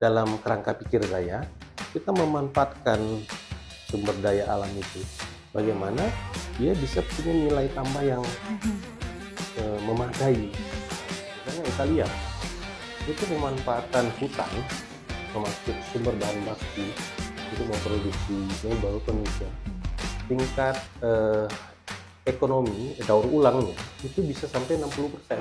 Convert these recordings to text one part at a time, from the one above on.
dalam kerangka pikir saya, kita memanfaatkan sumber daya alam itu, bagaimana dia bisa punya nilai tambah yang memadai. Misalnya Italia, itu pemanfaatan hutan termasuk sumber bahan baku untuk memproduksi mebel, furniture. Tingkat ekonomi daur ulangnya itu bisa sampai 60%.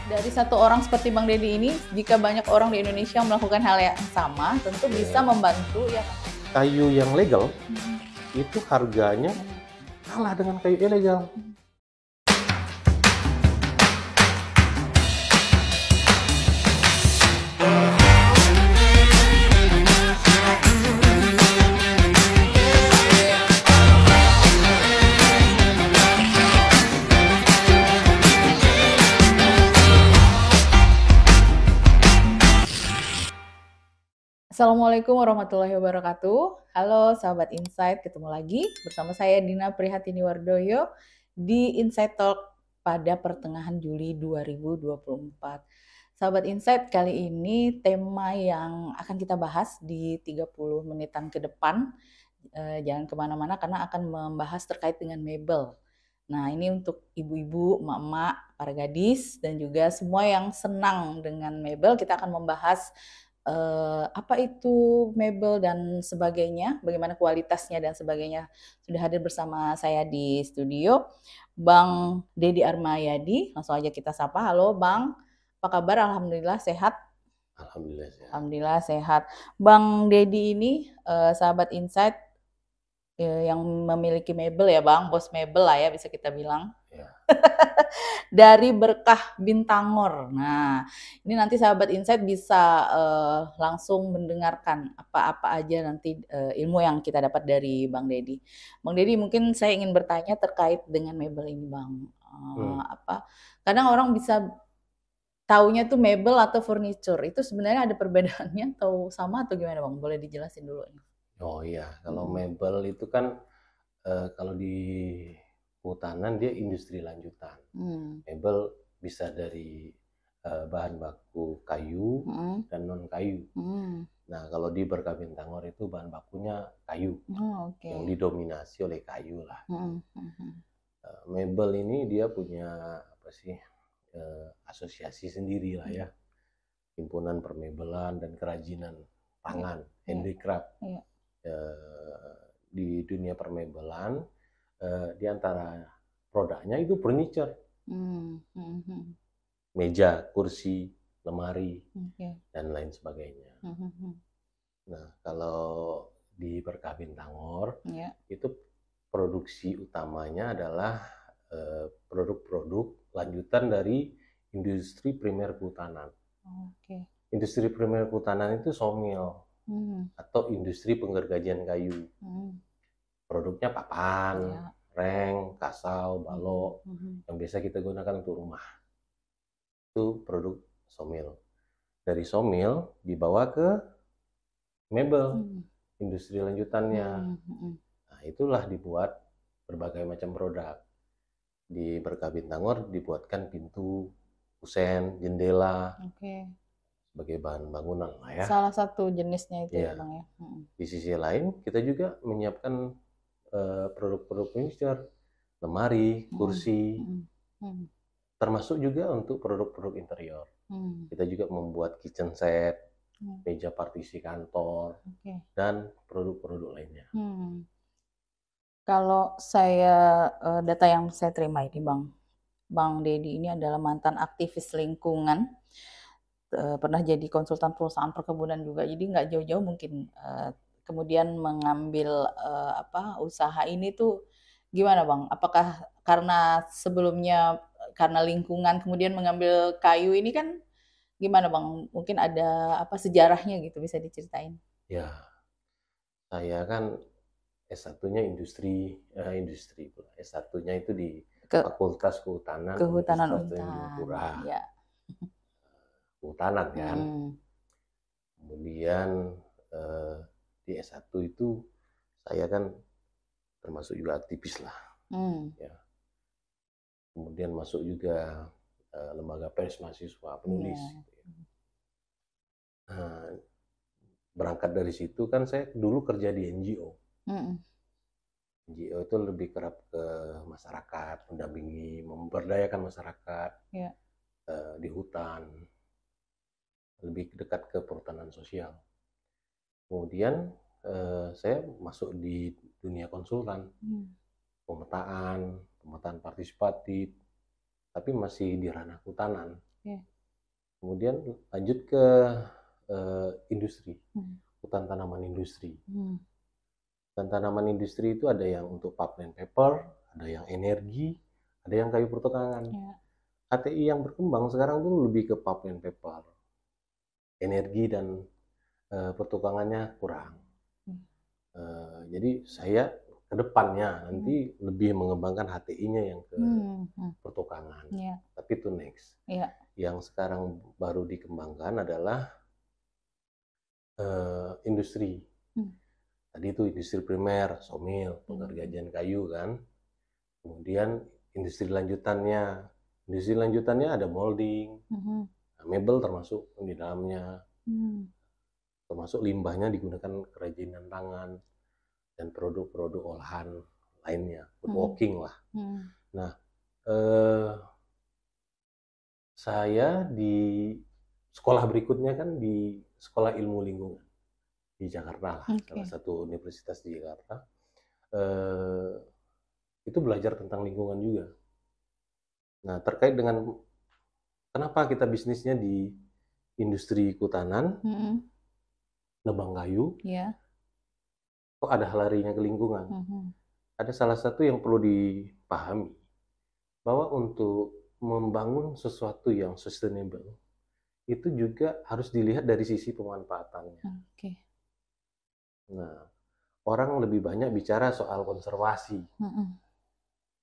Dari satu orang seperti Bang Deddy ini, jika banyak orang di Indonesia melakukan hal yang sama, tentu bisa membantu ya. Kayu yang legal itu harganya kalah dengan kayu ilegal. Assalamualaikum warahmatullahi wabarakatuh. Halo sahabat Insight, ketemu lagi bersama saya Dina Prihatini Wardoyo di Insight Talk pada pertengahan Juli 2024. Sahabat Insight, kali ini tema yang akan kita bahas di 30 menitan ke depan, jangan kemana-mana karena akan membahas terkait dengan mebel. Nah, ini untuk ibu-ibu, emak-emak, para gadis, dan juga semua yang senang dengan mebel. Kita akan membahas apa itu mebel dan sebagainya, bagaimana kualitasnya dan sebagainya. Sudah hadir bersama saya di studio Bang Deddy Armayadi. Langsung aja kita sapa. Halo Bang, apa kabar? Alhamdulillah sehat. Alhamdulillah sehat. Alhamdulillah sehat. Bang Deddy ini sahabat Insight yang memiliki mebel ya Bang, bos mebel lah ya bisa kita bilang. Ya. Dari Berkah Bintangor. Nah, ini nanti sahabat Insight bisa langsung mendengarkan apa-apa aja nanti ilmu yang kita dapat dari Bang Deddy. Bang Deddy, mungkin saya ingin bertanya terkait dengan mebel ini, Bang. Kadang orang bisa taunya tuh mebel atau furniture. Itu sebenarnya ada perbedaannya atau sama atau gimana, Bang? Boleh dijelasin dulu. Oh iya, kalau mebel itu kan kalau di kehutanan dia industri lanjutan. Mebel bisa dari bahan baku kayu dan non kayu. Nah, kalau di Berkah Bintangor itu bahan bakunya kayu, yang didominasi oleh kayu lah. Mebel ini dia punya apa sih asosiasi sendiri lah ya, himpunan permebelan dan kerajinan tangan, handicraft. Di dunia permebelan, di antara produknya itu furniture, meja, kursi, lemari, dan lain sebagainya. Nah, kalau di Berkah Bintangor itu produksi utamanya adalah produk-produk lanjutan dari industri primer kehutanan. Industri primer kehutanan itu sawmill atau industri penggergajian kayu. Produknya papan, reng, kasau, balok yang biasa kita gunakan untuk rumah. Itu produk sawmill. Dari sawmill dibawa ke mebel, industri lanjutannya. Nah, itulah dibuat berbagai macam produk. Di Berkah Bintangor dibuatkan pintu, kusen, jendela, sebagai bahan bangunan lah ya. Salah satu jenisnya itu ya Bang ya. Di sisi lain kita juga menyiapkan produk-produk furniture, lemari, kursi, termasuk juga untuk produk-produk interior. Kita juga membuat kitchen set, meja partisi kantor, dan produk-produk lainnya. Kalau saya data yang saya terima ini Bang Deddy ini adalah mantan aktivis lingkungan, pernah jadi konsultan perusahaan perkebunan juga, jadi nggak jauh-jauh mungkin kemudian mengambil usaha ini tuh gimana Bang? Apakah karena sebelumnya karena lingkungan kemudian mengambil kayu ini kan gimana Bang? Mungkin ada apa sejarahnya gitu bisa diceritain? Ya, saya kan S1-nya industri pula. S1-nya itu di Fakultas Kehutanan Unpad. Ya. Kehutanan kan. Kemudian di S1 itu saya kan termasuk juga aktivis lah. Ya. Kemudian masuk juga lembaga pers mahasiswa penulis. Nah, berangkat dari situ kan saya dulu kerja di NGO. NGO itu lebih kerap ke masyarakat, mendampingi, memberdayakan masyarakat di hutan, lebih dekat ke perhutanan sosial. Kemudian saya masuk di dunia konsultan, pemetaan partisipatif, tapi masih di ranah hutanan. Kemudian lanjut ke industri, hutan tanaman industri. Hutan tanaman industri itu ada yang untuk pulp and paper, ada yang energi, ada yang kayu pertukangan. HTI yang berkembang sekarang tuh lebih ke pulp and paper. Energi dan pertukangannya kurang. Jadi saya ke depannya nanti lebih mengembangkan HTI-nya yang ke pertukangan. Tapi itu next. Yang sekarang baru dikembangkan adalah industri. Tadi itu industri primer, sawmill, penggergajian kayu kan. Kemudian industri lanjutannya ada molding, mebel termasuk di dalamnya. Termasuk limbahnya digunakan kerajinan tangan dan produk-produk olahan lainnya, woodworking lah. Nah, saya di sekolah berikutnya kan di Sekolah Ilmu Lingkungan di Jakarta lah, salah satu universitas di Jakarta. Itu belajar tentang lingkungan juga. Nah, terkait dengan kenapa kita bisnisnya di industri kehutanan, nebang kayu, kok ada larinya ke lingkungan? Ada salah satu yang perlu dipahami, bahwa untuk membangun sesuatu yang sustainable, itu juga harus dilihat dari sisi pemanfaatannya. Nah, orang lebih banyak bicara soal konservasi.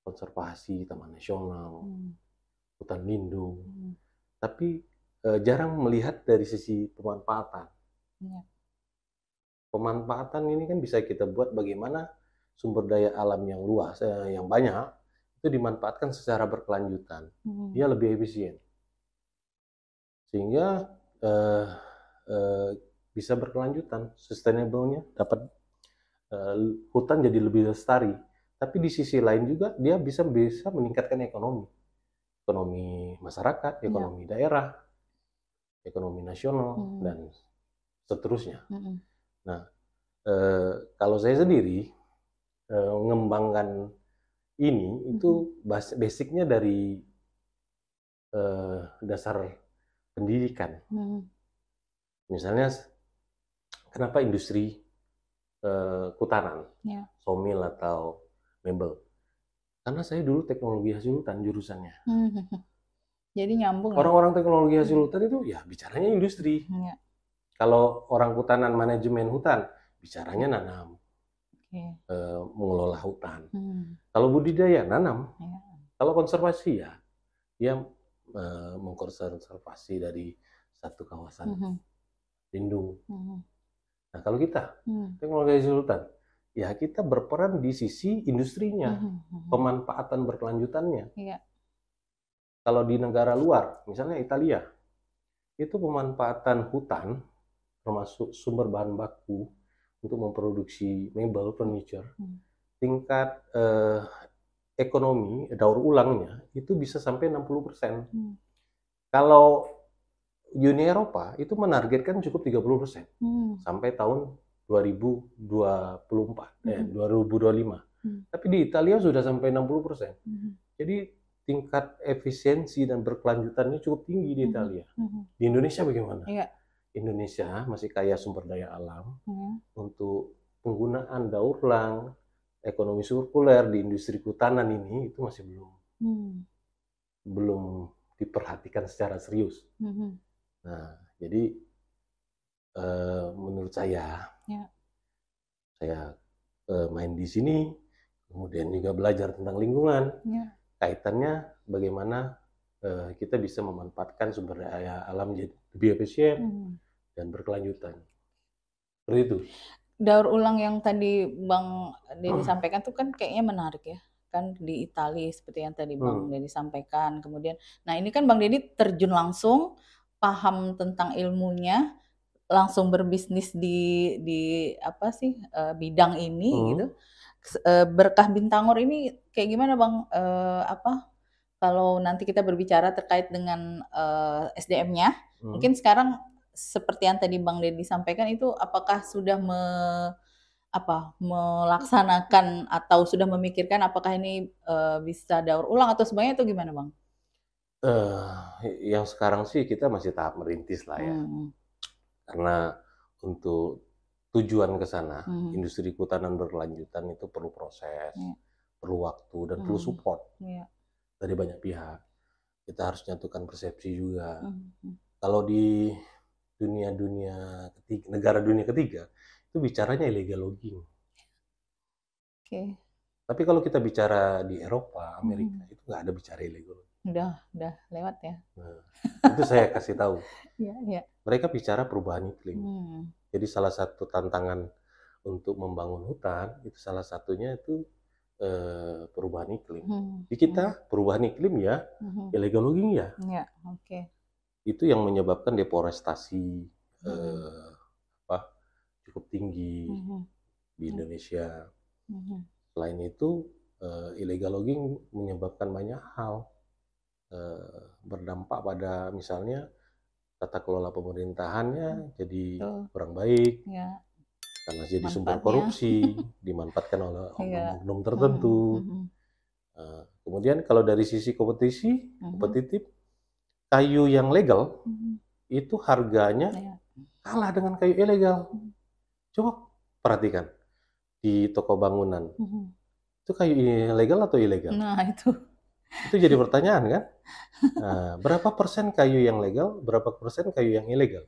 Konservasi, taman nasional, hutan lindung. Tapi jarang melihat dari sisi pemanfaatan. Pemanfaatan ini kan bisa kita buat bagaimana sumber daya alam yang luas, yang banyak, itu dimanfaatkan secara berkelanjutan. Dia lebih efisien. Sehingga bisa berkelanjutan, sustainable-nya dapat, hutan jadi lebih lestari. Tapi di sisi lain juga dia bisa meningkatkan ekonomi masyarakat, ekonomi daerah, ekonomi nasional dan seterusnya. Nah, kalau saya sendiri mengembangkan ini itu basicnya dari dasar pendidikan. Misalnya, kenapa industri kehutanan, sawmill atau mebel? Karena saya dulu teknologi hasil hutan jurusannya. Jadi nyambung. Orang-orang teknologi hasil hutan itu ya bicaranya industri. Kalau orang hutanan manajemen hutan, bicaranya nanam, mengelola hutan. Kalau budidaya nanam, kalau konservasi ya dia mengkonservasi dari satu kawasan lindung. Nah, kalau kita teknologi hasil hutan, ya kita berperan di sisi industrinya, pemanfaatan berkelanjutannya. Kalau di negara luar, misalnya Italia, itu pemanfaatan hutan termasuk sumber bahan baku untuk memproduksi mebel, furniture, tingkat ekonomi daur ulangnya itu bisa sampai 60%. Kalau Uni Eropa itu menargetkan cukup 30% sampai tahun 2024, 2025. Tapi di Italia sudah sampai 60%. Jadi tingkat efisiensi dan berkelanjutannya cukup tinggi di Italia. Di Indonesia bagaimana? Indonesia masih kaya sumber daya alam untuk penggunaan daur ulang, ekonomi sirkuler di industri kehutanan ini itu masih belum diperhatikan secara serius. Nah, jadi menurut saya main di sini, kemudian juga belajar tentang lingkungan, kaitannya bagaimana kita bisa memanfaatkan sumber daya alam jadi lebih efisien dan berkelanjutan. Seperti itu. Daur ulang yang tadi Bang Denny sampaikan tuh kan kayaknya menarik ya. Kan di Italia seperti yang tadi Bang Denny sampaikan. Kemudian, nah ini kan Bang Denny terjun langsung, paham tentang ilmunya, langsung berbisnis di apa sih bidang ini gitu. Berkah Bintangor ini kayak gimana Bang? Apa kalau nanti kita berbicara terkait dengan SDM-nya, mungkin sekarang seperti yang tadi Bang Deddy sampaikan itu apakah sudah melaksanakan atau sudah memikirkan apakah ini bisa daur ulang atau sebenarnya itu gimana Bang? Yang sekarang sih kita masih tahap merintis lah ya. Karena untuk tujuan ke sana, industri kehutanan berkelanjutan itu perlu proses, perlu waktu, dan perlu support dari banyak pihak. Kita harus nyatukan persepsi juga. Kalau di negara dunia ketiga, itu bicaranya illegal logging. Tapi kalau kita bicara di Eropa, Amerika, itu nggak ada bicara illegal logging. Udah lewat ya. Nah, itu saya kasih tahu. Mereka bicara perubahan iklim. Jadi salah satu tantangan untuk membangun hutan itu salah satunya itu perubahan iklim. Di kita perubahan iklim ya, illegal logging ya. Itu yang menyebabkan deforestasi cukup tinggi di Indonesia. Selain itu illegal logging menyebabkan banyak hal. Berdampak pada misalnya tata kelola pemerintahannya jadi kurang baik karena jadi sumber korupsi, dimanfaatkan oleh oknum tertentu. Kemudian kalau dari sisi kompetitif, kayu yang legal itu harganya kalah dengan kayu ilegal. Coba perhatikan di toko bangunan, itu kayu legal atau ilegal? Nah itu jadi pertanyaan kan? Nah, berapa persen kayu yang legal, berapa persen kayu yang ilegal?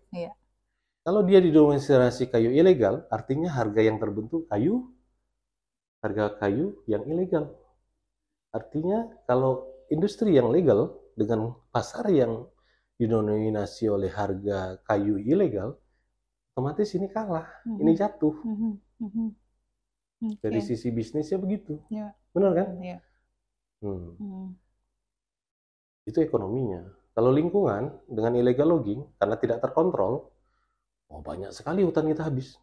Kalau dia didominasi kayu ilegal, artinya harga yang terbentuk harga kayu yang ilegal. Artinya kalau industri yang legal dengan pasar yang didominasi oleh harga kayu ilegal, otomatis ini kalah, ini jatuh. Dari sisi bisnisnya begitu, benar kan? Itu ekonominya. Kalau lingkungan dengan illegal logging karena tidak terkontrol, banyak sekali hutan kita habis.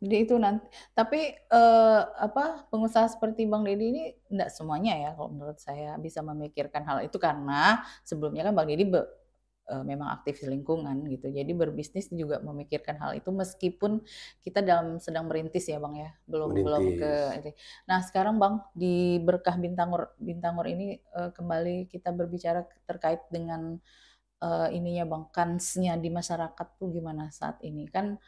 Jadi itu nanti. Tapi pengusaha seperti Bang Deddy ini enggak semuanya ya kalau menurut saya bisa memikirkan hal itu karena sebelumnya kan Bang Deddy memang aktif di lingkungan gitu. Jadi berbisnis juga memikirkan hal itu meskipun kita sedang merintis ya Bang ya. Belum ke ini. Nah, sekarang Bang di Berkah Bintangor ini kembali kita berbicara terkait dengan ininya Bang, kansnya di masyarakat tuh gimana saat ini? Kan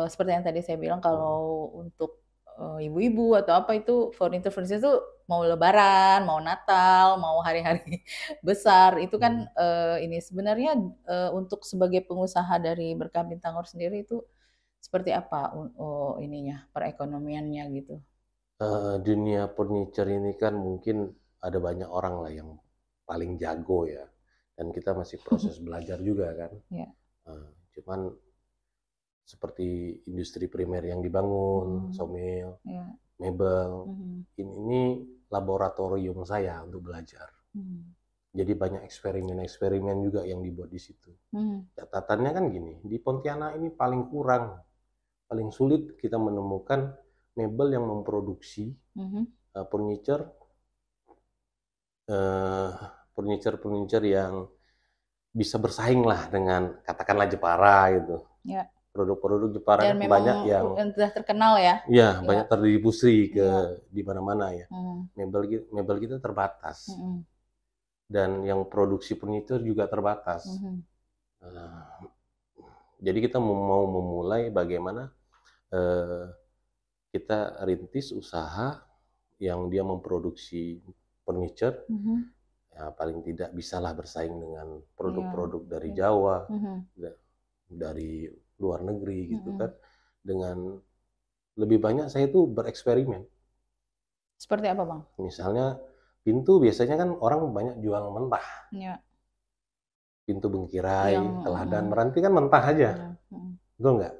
seperti yang tadi saya bilang kalau untuk ibu-ibu atau apa itu furniture itu mau Lebaran, mau Natal, mau hari-hari besar itu kan ini sebenarnya untuk sebagai pengusaha dari Berkah Bintangor sendiri itu seperti apa ininya perekonomiannya gitu? Dunia furniture ini kan mungkin ada banyak orang lah yang paling jago ya, dan kita masih proses belajar juga kan. Cuman seperti industri primer yang dibangun, sawmill, mebel, ini laboratorium saya untuk belajar. Jadi banyak eksperimen juga yang dibuat di situ. Catatannya kan gini, di Pontianak ini paling sulit kita menemukan mebel yang memproduksi furniture yang bisa bersaing lah dengan katakanlah Jepara gitu. Produk-produk Jepara kan banyak yang sudah terkenal ya. Iya, banyak terdistribusi di mana-mana ya. Mebel kita terbatas. Dan yang produksi furniture juga terbatas. Jadi kita mau memulai bagaimana kita rintis usaha yang dia memproduksi furniture, ya paling tidak bisalah bersaing dengan produk-produk dari Jawa, dari luar negeri gitu kan. Dengan lebih banyak saya itu bereksperimen. Seperti apa Bang? Misalnya pintu biasanya kan orang banyak jual mentah. Pintu bengkirai, teladan, meranti kan mentah aja. Betul nggak?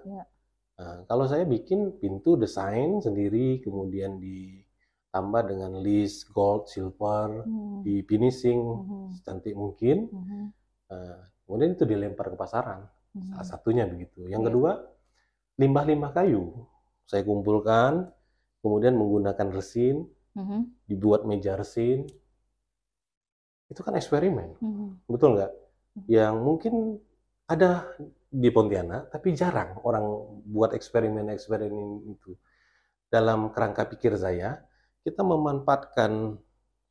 Nah, kalau saya bikin pintu desain sendiri, kemudian ditambah dengan list gold, silver, di finishing secantik mungkin, kemudian itu dilempar ke pasaran. Salah satunya begitu. Yang kedua, limbah-limbah kayu saya kumpulkan, kemudian menggunakan resin, dibuat meja resin. Itu kan eksperimen, betul nggak? Yang mungkin ada di Pontianak, tapi jarang orang buat eksperimen-eksperimen itu. Dalam kerangka pikir saya, kita memanfaatkan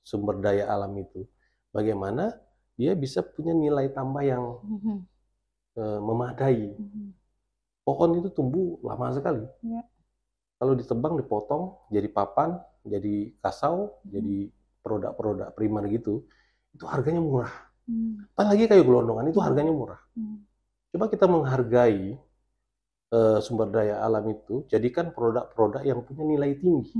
sumber daya alam itu, bagaimana dia bisa punya nilai tambah yang memadai. Pohon itu tumbuh lama sekali. Kalau ditebang, dipotong, jadi papan, jadi kasau, jadi produk-produk primer gitu, itu harganya murah. Apalagi kayu gelondongan itu harganya murah. Coba kita menghargai sumber daya alam itu, jadikan produk-produk yang punya nilai tinggi.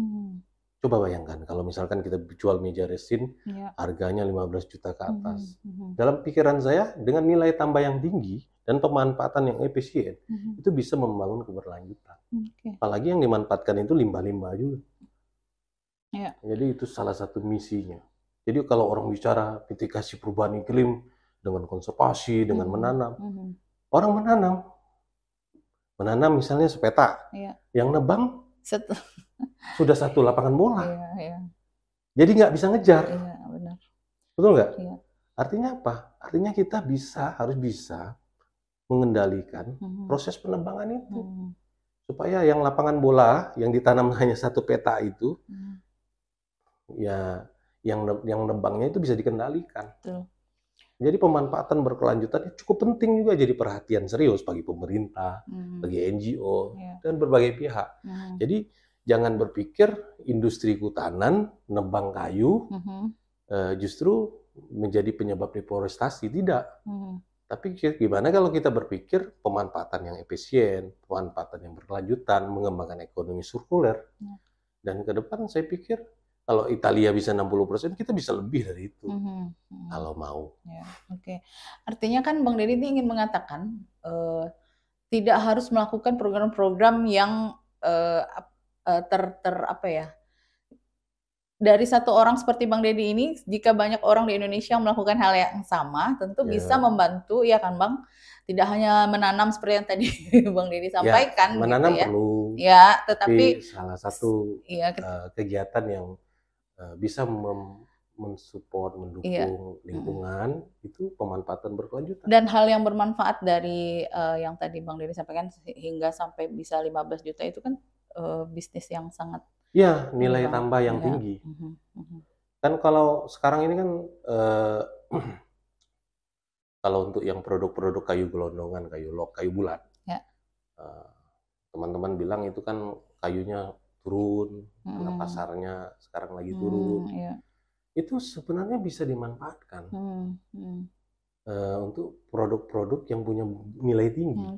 Coba bayangkan kalau misalkan kita jual meja resin, harganya 15 juta ke atas. Dalam pikiran saya, dengan nilai tambah yang tinggi dan pemanfaatan yang efisien, itu bisa membangun keberlanjutan. Apalagi yang dimanfaatkan itu limbah-limbah juga. Jadi itu salah satu misinya. Jadi kalau orang bicara mitigasi perubahan iklim dengan konservasi, dengan menanam, orang menanam misalnya sepeta, yang nebang sudah satu lapangan bola. Jadi nggak bisa ngejar. Betul nggak? Artinya apa? Artinya kita harus bisa mengendalikan proses penebangan itu. Supaya yang lapangan bola yang ditanam hanya satu peta itu, ya yang nebangnya itu bisa dikendalikan. Jadi pemanfaatan berkelanjutan cukup penting juga, jadi perhatian serius bagi pemerintah, bagi NGO, dan berbagai pihak. Jadi jangan berpikir industri kehutanan, nebang kayu, justru menjadi penyebab deforestasi. Tidak. Tapi gimana kalau kita berpikir pemanfaatan yang efisien, pemanfaatan yang berkelanjutan, mengembangkan ekonomi sirkuler. Dan ke depan saya pikir kalau Italia bisa 60%, kita bisa lebih dari itu. Kalau mau. Artinya kan Bang Deddy ini ingin mengatakan tidak harus melakukan program-program yang dari satu orang seperti Bang Deddy ini, jika banyak orang di Indonesia melakukan hal yang sama, tentu bisa membantu, ya kan Bang? Tidak hanya menanam seperti yang tadi Bang Deddy sampaikan. Menanam gitu perlu. Tetapi salah satu kegiatan yang bisa mensupport, mendukung lingkungan, itu pemanfaatan berkelanjutan. Dan hal yang bermanfaat dari yang tadi Bang Deddy sampaikan hingga sampai bisa 15 juta itu kan bisnis yang sangat nilai tambah yang tinggi. Kan kalau sekarang ini kan kalau untuk yang produk-produk kayu gelondongan, kayu log, kayu bulat, teman-teman bilang itu kan kayunya turun, karena pasarnya sekarang lagi turun. Itu sebenarnya bisa dimanfaatkan untuk produk-produk yang punya nilai tinggi.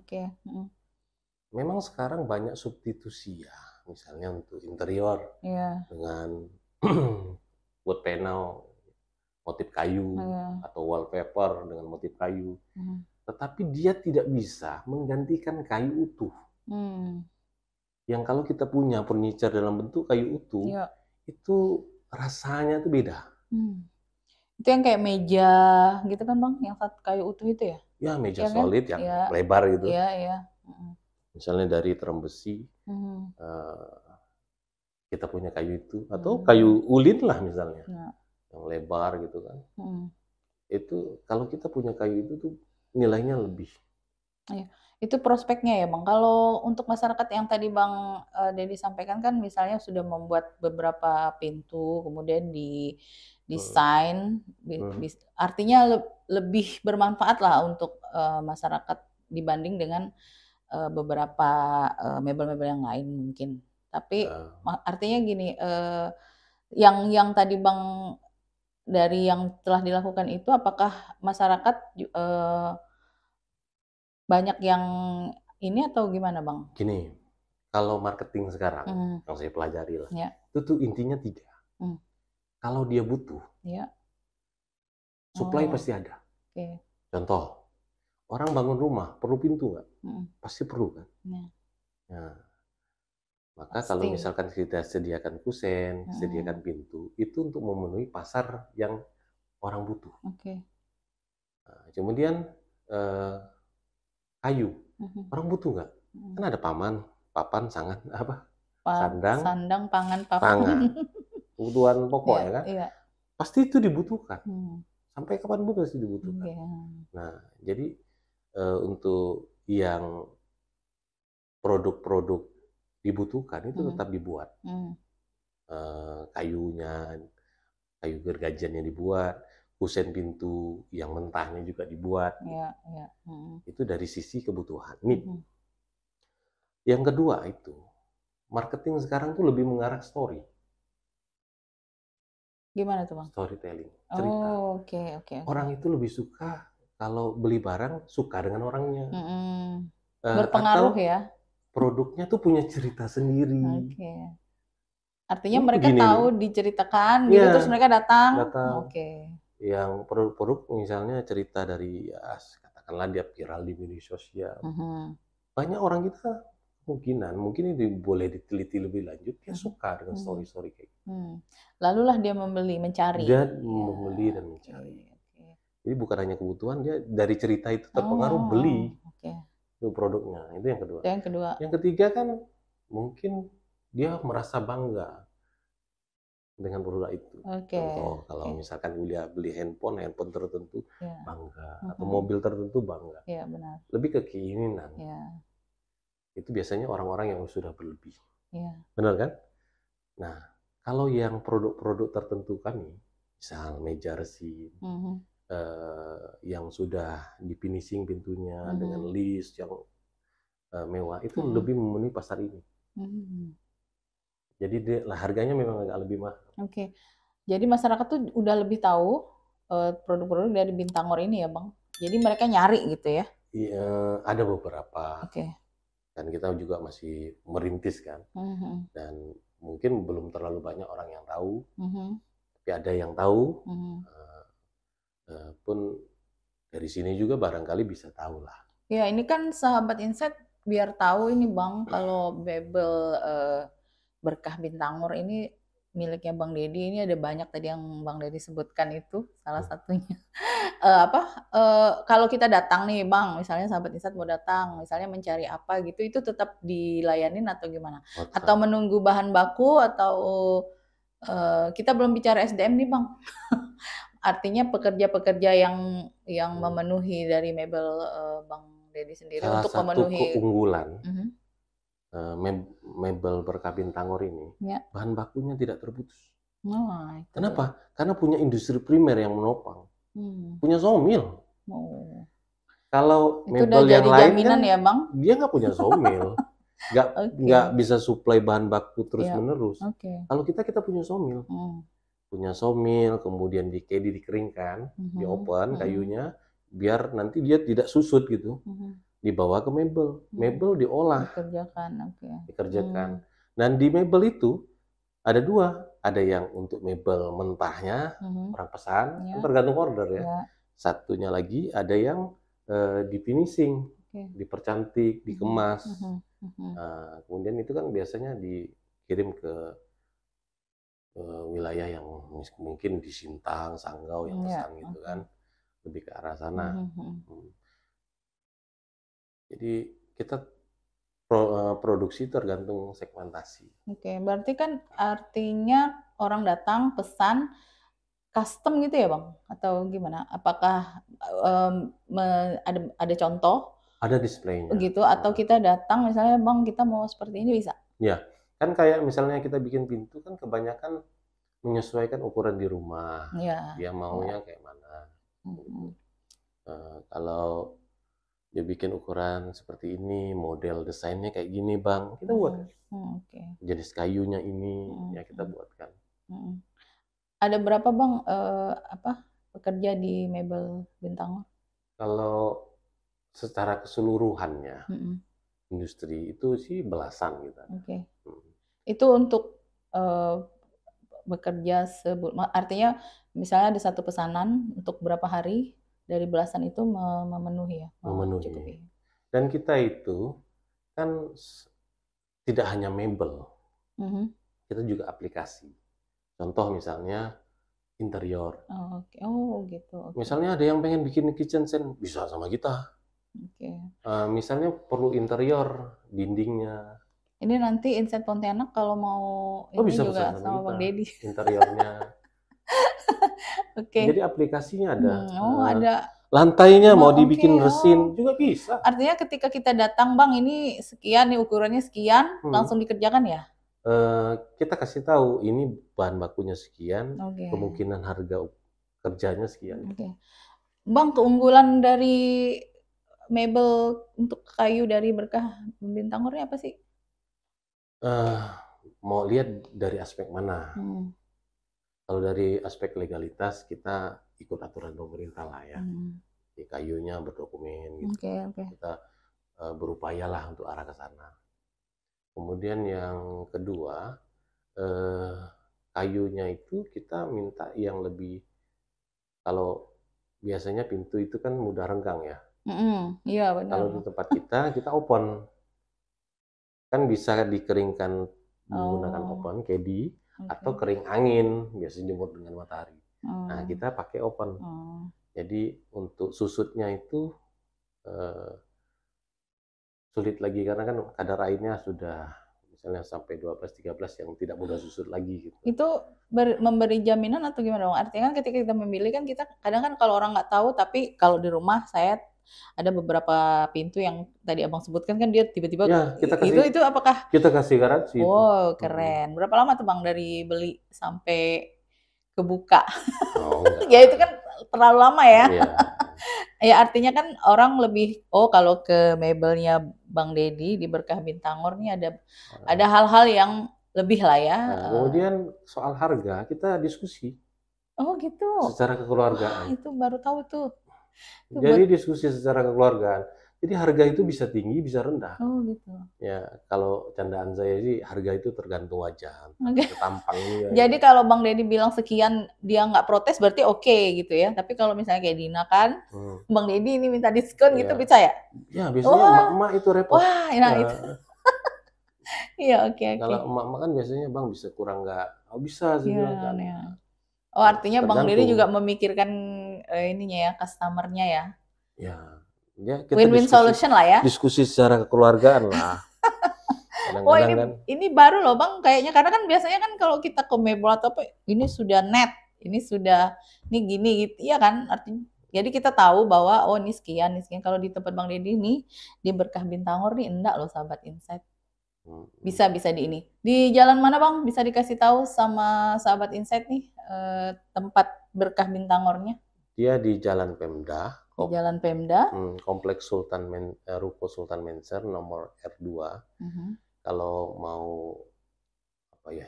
Memang sekarang banyak substitusi ya, misalnya untuk interior dengan wood panel motif kayu atau wallpaper dengan motif kayu. Tetapi dia tidak bisa menggantikan kayu utuh. Yang kalau kita punya furniture dalam bentuk kayu utuh, itu rasanya tuh beda. Itu yang kayak meja gitu kan Bang, yang kayu utuh itu ya? Ya, meja solid yang lebar gitu. Misalnya dari terem besi, kita punya kayu itu, atau kayu ulin lah misalnya, yang lebar gitu kan. Itu kalau kita punya kayu itu tuh nilainya lebih. Itu prospeknya ya Bang. Kalau untuk masyarakat yang tadi Bang Deddy sampaikan kan misalnya sudah membuat beberapa pintu, kemudian desain, artinya lebih bermanfaat lah untuk masyarakat dibanding dengan beberapa mebel-mebel yang lain mungkin. Tapi artinya gini, yang tadi Bang dari yang telah dilakukan itu, apakah masyarakat banyak yang ini atau gimana Bang? Gini, kalau marketing sekarang yang saya pelajari lah, itu tuh intinya 3. Kalau dia butuh, supply pasti ada. Contoh, orang bangun rumah perlu pintu nggak? Pasti perlu kan? Nah, maka kalau misalkan kita sediakan kusen, sediakan pintu, itu untuk memenuhi pasar yang orang butuh. Nah, kemudian kayu. Orang butuh nggak? Kan ada papan, sangan, sandang, pangan, papan. Pangan. Kebutuhan pokok ya kan? Iya. Pasti itu dibutuhkan. Sampai kapan pun pasti dibutuhkan. Nah, jadi untuk yang produk-produk dibutuhkan itu tetap dibuat. Kayunya, kayu gergajiannya dibuat, kusen pintu yang mentahnya juga dibuat. Itu dari sisi kebutuhan. Yang kedua itu, marketing sekarang tuh lebih mengarah story. Gimana tuh, Bang? Storytelling, cerita. Oke. Orang itu lebih suka kalau beli barang suka dengan orangnya. Berpengaruh atau ya. Produknya tuh punya cerita sendiri. Artinya mereka tahu diceritakan gitu terus mereka datang. Yang produk-produk misalnya cerita dari katakanlah dia viral di media sosial. Banyak orang kita mungkin ini boleh diteliti lebih lanjut, dia suka dengan story-story kayak gitu. Lalulah dia mencari. Dia membeli dan mencari. Jadi bukan hanya kebutuhan, dia dari cerita itu terpengaruh beli itu produknya. Itu yang kedua. Yang ketiga kan mungkin dia merasa bangga dengan produk itu. Contoh kalau misalkan beli handphone tertentu bangga, atau mobil tertentu bangga. Benar. Lebih ke keinginan. Itu biasanya orang-orang yang sudah berlebih. Benar kan? Nah, kalau yang produk-produk tertentu kami, misal meja resin, yang sudah di finishing pintunya dengan list yang mewah, itu lebih memenuhi pasar ini. Jadi harganya memang agak lebih mahal. Jadi masyarakat tuh udah lebih tahu produk-produk dari Bintangor ini ya, Bang. Jadi mereka nyari gitu ya? Iya, ada beberapa. Dan kita juga masih merintis kan. Dan mungkin belum terlalu banyak orang yang tahu. Tapi ada yang tahu. Pun dari sini juga barangkali bisa tahu lah. Ya, ini kan sahabat Insight biar tahu ini, Bang, kalau Bebel Berkah Bintangor ini miliknya Bang Deddy. Ini ada banyak tadi yang Bang Deddy sebutkan itu salah satunya. Kalau kita datang nih, Bang, misalnya sahabat Insight mau datang, misalnya mencari apa gitu, itu tetap dilayanin atau gimana? Atau menunggu bahan baku atau kita belum bicara SDM nih, Bang. Artinya pekerja-pekerja yang memenuhi dari mebel Bang Deddy sendiri untuk memenuhi. Salah satu keunggulan mebel Berkah Bintangor ini, bahan bakunya tidak terputus. Kenapa? Karena punya industri primer yang menopang, punya sawmill. Kalau mebel yang lain kan, ya, Bang? dia nggak punya sawmill, nggak bisa suplai bahan baku terus menerus. Kalau kita punya sawmill, kemudian dikeringkan, di open kayunya, biar nanti dia tidak susut gitu. Dibawa ke mebel diolah, dikerjakan. Dan di mebel itu ada dua, ada yang untuk mebel mentahnya, orang pesan, tergantung order ya. Satunya lagi ada yang di finishing, dipercantik, dikemas. Nah, kemudian itu kan biasanya dikirim ke wilayah yang mungkin di Sintang, Sanggau yang pesan gitu kan, lebih ke arah sana. Jadi kita produksi tergantung segmentasi. Berarti kan artinya orang datang pesan custom gitu ya, Bang? Atau gimana? Apakah ada contoh? Ada displaynya. Gitu, atau kita datang misalnya, Bang, kita mau seperti ini bisa? Ya, kan kayak misalnya kita bikin pintu kan kebanyakan menyesuaikan ukuran di rumah. Dia maunya kayak mana. Kalau dia bikin ukuran seperti ini, model desainnya kayak gini, Bang, kita buatkan. Jenis kayunya ini, ya kita buatkan. Ada berapa, Bang, pekerja di mebel Bintangor? Kalau secara keseluruhannya, industri itu sih belasan gitu. Itu untuk bekerja artinya misalnya ada satu pesanan untuk berapa hari? Dari belasan itu memenuhi ya? Memenuhi. Dan kita itu kan tidak hanya mebel, kita juga aplikasi. Contoh misalnya interior. Gitu. Misalnya ada yang pengen bikin kitchen scene, bisa sama kita. Oke. Misalnya perlu interior dindingnya. Ini nanti Insight Pontianak kalau mau ini Bisa juga pesan sama kita Bang Deddy. interiornya. Oke. Jadi aplikasinya ada. Oh, ada. Lantainya mau dibikin Oke, resin juga bisa. Artinya ketika kita datang, Bang, ini sekian nih ukurannya sekian, langsung dikerjakan ya? Kita kasih tahu ini bahan bakunya sekian, Oke. kemungkinan harga kerjanya sekian. Oke. Bang, keunggulan dari mebel untuk kayu dari Berkah Bintang Ori apa sih? Mau lihat dari aspek mana? Kalau dari aspek legalitas kita ikut aturan pemerintah lah ya. Di kayunya berdokumen gitu. Kita berupayalah untuk arah ke sana. Kemudian yang kedua, kayunya itu kita minta yang lebih, kalau biasanya pintu itu kan mudah renggang ya. Iya benar. Kalau di tempat kita open, kan bisa dikeringkan menggunakan open kedi atau kering angin, biasanya jemur dengan matahari. Nah kita pakai open. Jadi untuk susutnya itu sulit lagi karena kan kadar airnya sudah misalnya sampai 12-13 yang tidak mudah susut lagi gitu. Itu memberi jaminan atau gimana dong? Artinya kan ketika kita memilih kan kita kadang kan kalau orang nggak tahu, tapi kalau di rumah saya ada beberapa pintu yang tadi abang sebutkan kan dia tiba-tiba ya, itu apakah kita kasih garansi. Wow, keren. Berapa lama tuh Bang dari beli sampai kebuka? Ya itu kan terlalu lama ya. Ya artinya kan orang lebih kalau ke mebelnya Bang Deddy di Berkah Bintangor nih ada hal-hal yang lebih lah ya. Kemudian soal harga kita diskusi. Oh gitu. Secara kekeluargaan. Itu baru tahu tuh. Jadi diskusi secara kekeluargaan. Jadi harga itu bisa tinggi, bisa rendah. Oh gitu. Ya kalau candaan saya sih harga itu tergantung wajah, tampangnya. Jadi kalau Bang Deddy bilang sekian dia nggak protes berarti oke gitu ya. Tapi kalau misalnya kayak Dina kan, Bang Deddy ini minta diskon gitu bisa ya? Ya biasanya emak-emak itu repot. Wah, nah itu. Iya oke. Kalau emak-emak kan biasanya Bang bisa kurang nggak? Oh bisa sih kan. Oh artinya Bang Deddy juga memikirkan ininya ya, customernya ya? Ya kita win-win solution lah ya. Diskusi secara kekeluargaan lah. Oh ini baru loh Bang kayaknya, karena kan biasanya kan kalau kita ke mebel atau apa ini sudah net, ini gini gitu ya kan, artinya jadi kita tahu bahwa ini sekian. Kalau di tempat Bang Deddy nih di Berkah Bintangor nih enggak loh sahabat Insight. Bisa di ini. Di jalan mana Bang? Bisa dikasih tahu sama sahabat Insight nih tempat Berkah Bintangornya? Dia di Jalan Pemda. Di Jalan Pemda. Kompleks Ruko Sultan Menser nomor R2. Kalau mau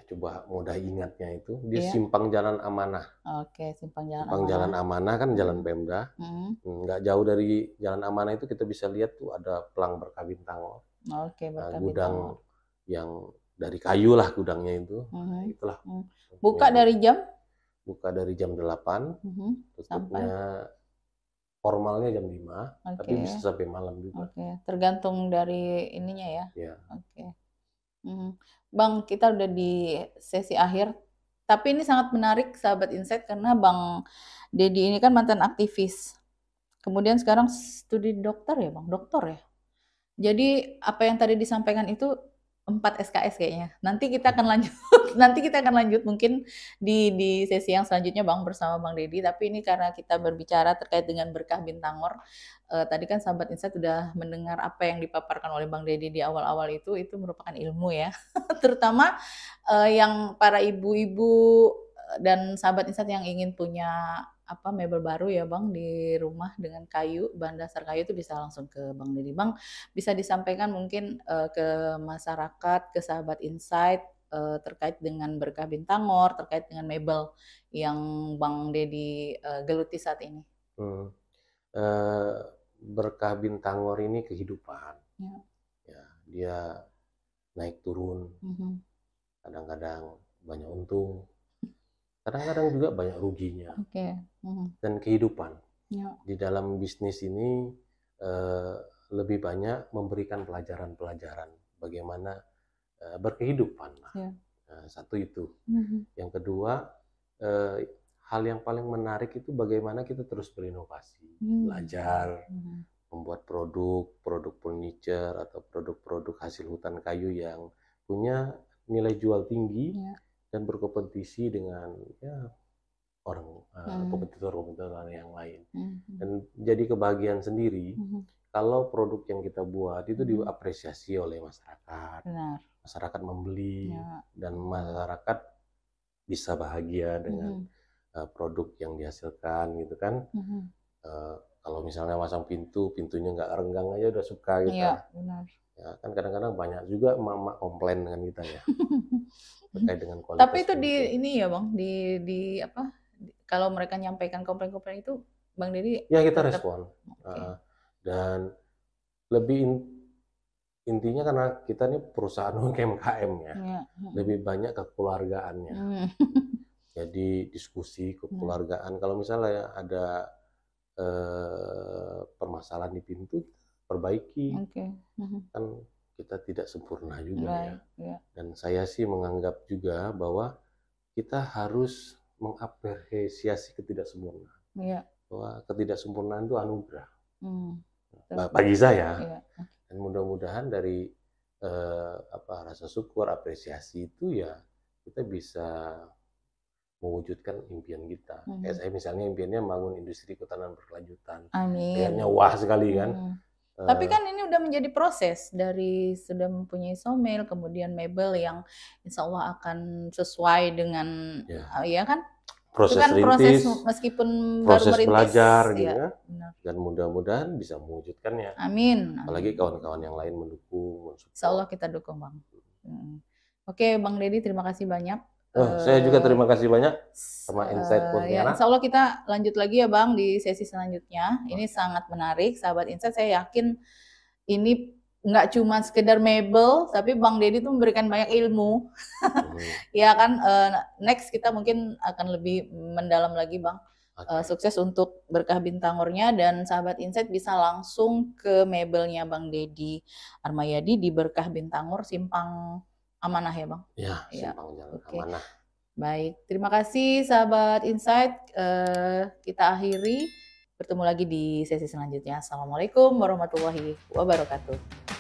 coba mudah ingatnya itu dia Simpang Jalan Amanah. Oke, Simpang Jalan Amanah kan Jalan Pemda. Nggak jauh dari Jalan Amanah itu kita bisa lihat tuh ada Pelang Berkah Bintangor. Oke, Berkah gudang yang dari kayu lah gudangnya itu. Itulah. Buka dari jam? Buka dari jam 8. Tutupnya formalnya jam 5, tapi bisa sampai malam juga. Tergantung dari ininya ya. Bang, kita udah di sesi akhir. Tapi ini sangat menarik sahabat Insight karena Bang Deddy ini kan mantan aktivis. Kemudian sekarang studi dokter ya Bang, dokter ya. Jadi apa yang tadi disampaikan itu 4 SKS kayaknya. Nanti kita akan lanjut mungkin di sesi yang selanjutnya Bang bersama Bang Deddy. Tapi ini karena kita berbicara terkait dengan Berkah Bintangor. Tadi kan sahabat Insight sudah mendengar apa yang dipaparkan oleh Bang Deddy di awal-awal itu merupakan ilmu ya. Terutama yang para ibu-ibu dan sahabat Insight yang ingin punya mebel baru ya Bang di rumah dengan kayu, bahan dasar kayu itu bisa langsung ke Bang Deddy. Bang bisa disampaikan mungkin ke masyarakat, ke sahabat Insight terkait dengan Berkah Bintangor, terkait dengan mebel yang Bang Deddy geluti saat ini. Berkah Bintangor ini kehidupan. Ya, dia naik turun. Kadang-kadang banyak untung. Kadang-kadang juga banyak ruginya. Dan kehidupan. Di dalam bisnis ini lebih banyak memberikan pelajaran-pelajaran bagaimana berkehidupan. Satu itu. Yang kedua, hal yang paling menarik itu bagaimana kita terus berinovasi, belajar, membuat produk furniture atau produk-produk hasil hutan kayu yang punya nilai jual tinggi dan berkompetisi dengan ya orang kompetitor-kompetitor yang lain. Dan jadi kebahagiaan sendiri kalau produk yang kita buat itu diapresiasi oleh masyarakat. Masyarakat membeli dan masyarakat bisa bahagia dengan produk yang dihasilkan gitu kan. Kalau misalnya masang pintunya nggak renggang aja udah suka gitu. Iya, benar. Ya kan kadang-kadang banyak juga emak-emak komplain dengan kita ya. Terkait dengan kualitas. Tapi itu ini ya Bang, apa? Kalau mereka nyampaikan komplain-komplain itu Bang Dedi ya kita respon. Dan lebih intinya karena kita ini perusahaan UMKM ya. Lebih banyak kekeluargaannya. Jadi diskusi kekeluargaan. Kalau misalnya ada permasalahan di pintu, perbaiki. Kan kita tidak sempurna juga ya. Dan saya sih menganggap juga bahwa kita harus mengapresiasi ketidaksempurnaan. Bahwa ketidaksempurnaan itu anugerah. Bagi saya. Dan mudah-mudahan dari rasa syukur, apresiasi itu ya kita bisa mewujudkan impian kita. Kayak saya misalnya impiannya bangun industri kehutanan berkelanjutan. Amin. Kayaknya wah sekali kan. Tapi kan ini udah menjadi proses dari sudah mempunyai sawmill, kemudian mebel yang insya Allah akan sesuai dengan ya kan. Proses kan rintis, proses meskipun proses baru merintis, belajar gitu ya. Dan mudah-mudahan bisa mewujudkannya. Amin. Apalagi kawan-kawan yang lain mendukung. Insya Allah kita dukung Bang. Oke Bang Dedi, terima kasih banyak. Saya juga terima kasih banyak sama Insight Pontianak. Insya Allah kita lanjut lagi ya Bang di sesi selanjutnya. Ini sangat menarik, sahabat Insight. Saya yakin ini nggak cuma sekedar mebel, tapi Bang Dedi tuh memberikan banyak ilmu. Ya kan, next kita mungkin akan lebih mendalam lagi Bang. Sukses untuk Berkah Bintangornya, dan sahabat Insight bisa langsung ke mebelnya Bang Dedi Armayadi di Berkah Bintangor, Simpang Amanah ya Bang? Ya, Simpang Jalan Amanah. Baik, terima kasih sahabat Insight. Kita akhiri, bertemu lagi di sesi selanjutnya. Assalamualaikum warahmatullahi wabarakatuh.